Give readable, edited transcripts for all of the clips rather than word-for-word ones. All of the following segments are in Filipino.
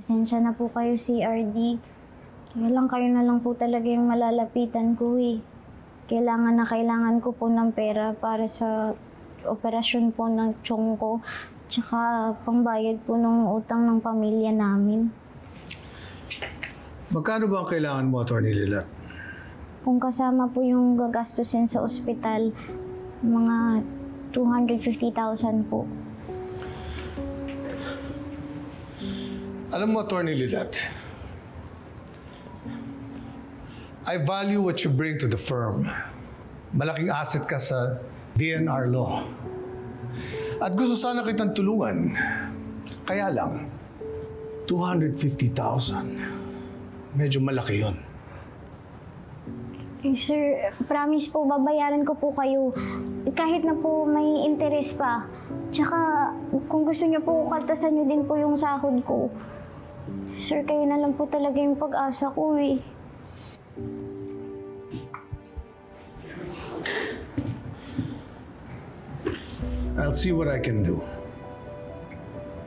Pasensya na po kayo, CRD. Kaya lang kayo na lang po talaga yung malalapitan ko eh. Kailangan na kailangan ko po ng pera para sa operasyon po ng tiyong ko. Tsaka pangbayad po ng utang ng pamilya namin. Magkano ba ang kailangan mo, Atty. Lilat? Kung kasama po yung gagastusin sa ospital, mga 250,000 po. Alam mo, Atty. Lilat, I value what you bring to the firm. Malaking asset ka sa DNR law. At gusto sana kitang tulungan. Kaya lang, 250,000. Medyo malaki yun. Eh, sir, promise po, babayaran ko po kayo. Kahit na po may interest pa. Tsaka, kung gusto niyo po, kaltasan niyo din po yung sahod ko. Sir, kayo na lang po talaga yung pag-asa ko eh. I'll see what I can do.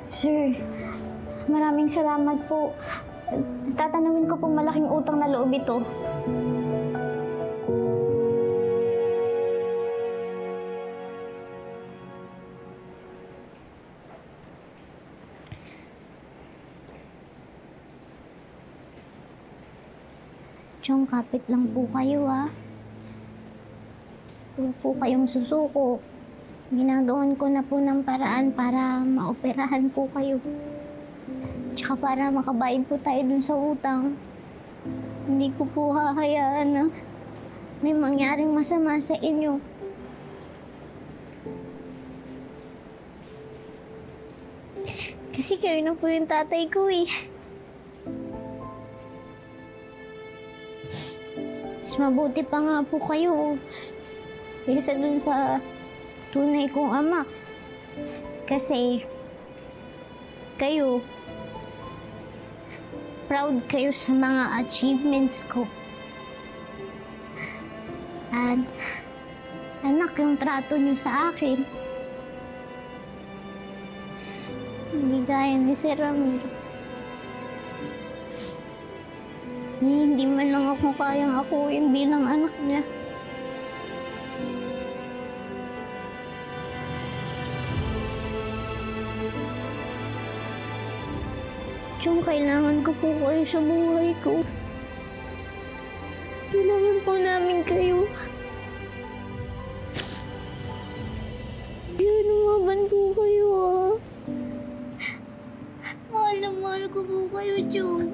Sir, maraming salamat po. Tatanawin ko pong malaking utang na loob ito. Chong, kapit lang po kayo ah. Huwag po kayong susuko. Ginagawan ko na po ng paraan para maoperahan po kayo. Tsaka para makabayad po tayo dun sa utang. Hindi ko po hahayaan na may mangyaring masama sa inyo. Kasi kayo na po yung tatay ko eh. Mas mabuti pa nga po kayo kaysa dun sa tunay kong ama. Kasi kayo, proud kayo sa mga achievements ko. At anak yung trato niyo sa akin. Hindi gaya ni Sir Ramiro. Hindi man lang ako kayang akuin bilang anak niya. Chong, kailangan ko po kayo sa buhay ko. Kailangan po namin kayo. Yan, umaban po kayo ah. Mahal na mahal ko po kayo, Chong.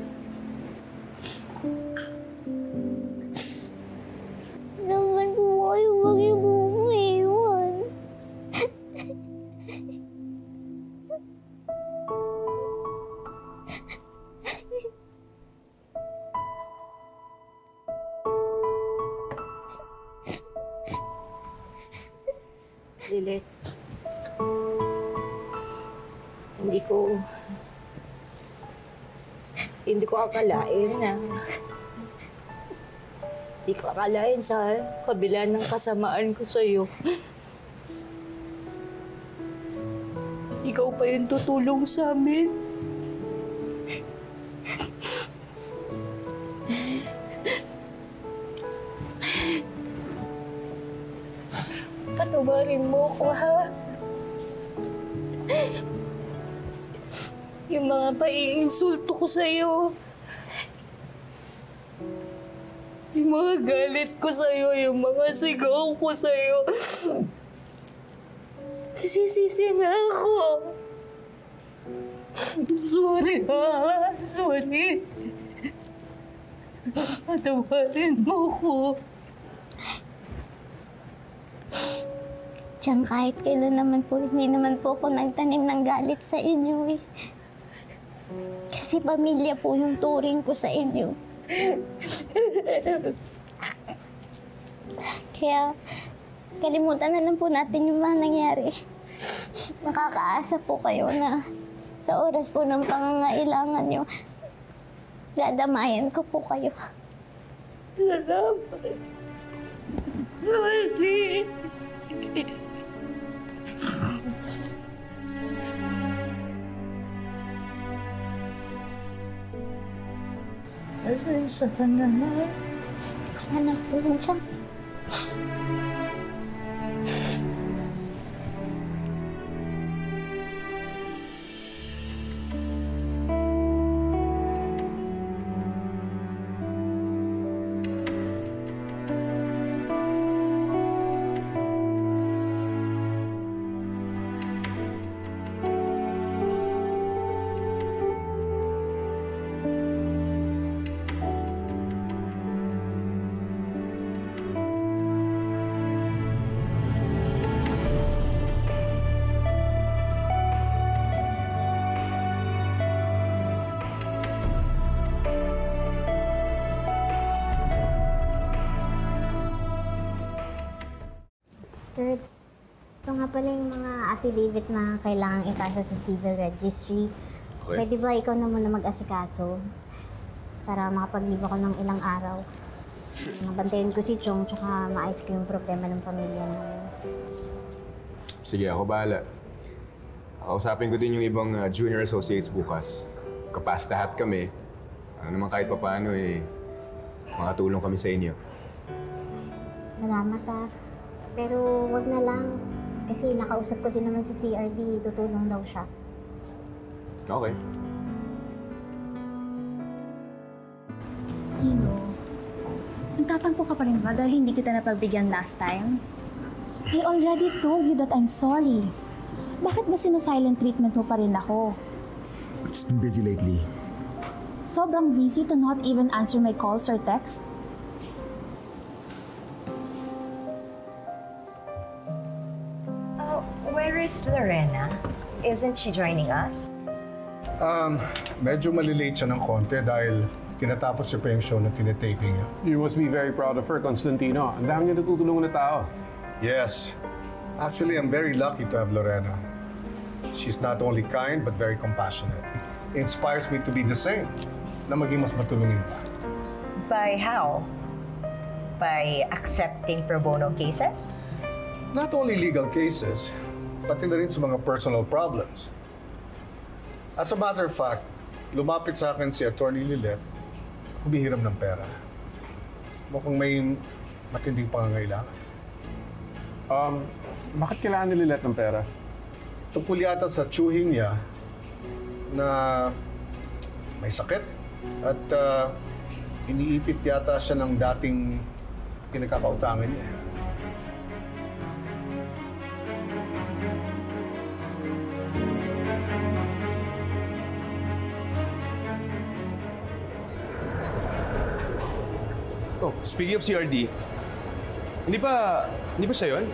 Naman po kayo, huwag niyo po umiiwan. Lilet, hindi ko akalain sa kabila ng kasamaan ko sa'yo. Ikaw pa yung tutulong sa amin. Patawarin mo ko, ha? Yung mga paiinsulto ko sa'yo. Yung mga galit ko sa'yo, yung mga sigaw ko sa'yo. Sisisi na ako. Sorry, ha? Sorry. Patawarin mo ko. Diyan kahit kailan naman po, hindi naman po ako nagtanim ng galit sa inyo eh. Kasi pamilya po yung turing ko sa inyo. Kaya kalimutan na lang po natin yung mga nangyari. Makakaasa po kayo na sa oras po ng pangangailangan nyo, dadamayan ko po kayo. Salamat. Sorry. Pasensya ka na na. Wala na po siya. Sir, ito nga pala yung mga affidavit na kailangang ipasa sa civil registry. Okay. Pwede ba ikaw na muna mag-asikaso para makapag-leave ako ng ilang araw? Nabantayan ko si Chong, tsaka maayos ko yung problema ng pamilya namin. Sige, ako bahala. Kausapin ko din yung ibang junior associates bukas. Kapas lahat kami. Ano naman kahit papaano makatulong kami sa inyo. Salamat Pero wag na lang. Kasi nakausap ko din naman si CRD, tutulong daw siya. Okay. Nagtatampo ka pa rin ba dahil hindi kita napagbigyan last time? I already told you that I'm sorry. Bakit ba sina-silent treatment mo pa rin ako? I've just been busy lately. Sobrang busy to not even answer my calls or texts? Where is Lorena? Isn't she joining us? Medyo malilate siya ng konti dahil tinatapos siya pa yung show na tinetaping niya. You must be very proud of her, Constantino. Ang dami niya natutulungan na tao. Yes. Actually, I'm very lucky to have Lorena. She's not only kind, but very compassionate. Inspires me to be the same, na maging mas matulungin pa. By how? By accepting pro bono cases? Not only legal cases, pati na rin sa mga personal problems. As a matter of fact, lumapit sa akin si Attorney Lilet, humihiram ng pera. Mukhang may matinding pangangailangan. Bakit kailangan nililet ng pera? Tungkol yata sa tsuhin niya na may sakit at iniipit yata siya ng dating pinagkakautangan niya. Oh, speaking of CRD, hindi ba siya yun?